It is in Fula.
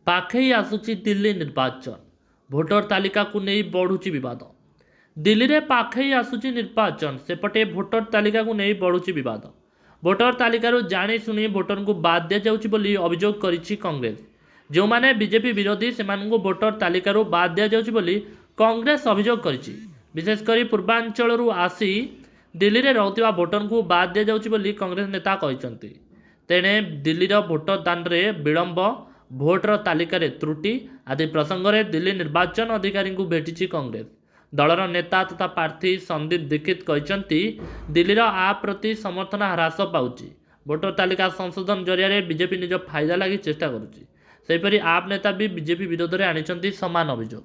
पाखई आसुची दिल्ली निर्वाचन भोटर तालिका को नहीं बढ़ुची विवाद। दिल्ली रे पाखई आसुची निर्वाचन सेपटे भोटर तालिका को नहीं बढ़ुची विवाद। भोटर तालिकारु जानी शुणी भोटर को बाद दिया जाउची बोली अभियोग करिछि कांग्रेस। जो माने बीजेपी विरोधी सेमानंकु भोटर तालिकारु बाद दिया जाउची बोली कांग्रेस अभियोग करिछि। विशेषकर पूर्वांचल आसी दिल्ली रे रहउतिबा भोटर को बाद दिया जाउची बोली कांग्रेस नेता कहिसंती। तेणे दिल्लीर भोटर दान रे विलंब, भोटर तालिकार त्रुटि आदि प्रसंग में दिल्ली निर्वाचन अधिकारी को भेटी कांग्रेस। दलर नेता तथा प्रार्थी संदीप दीक्षित कहते दिल्लीर आप प्रति समर्थन ह्रास पाउछि। भोटर तालिका संशोधन जरिया बीजेपी निज फायदा लगी चेष्टा करुछि। सेहीपरि आप नेता भी बीजेपी विरोध में आनी समान अभियोग।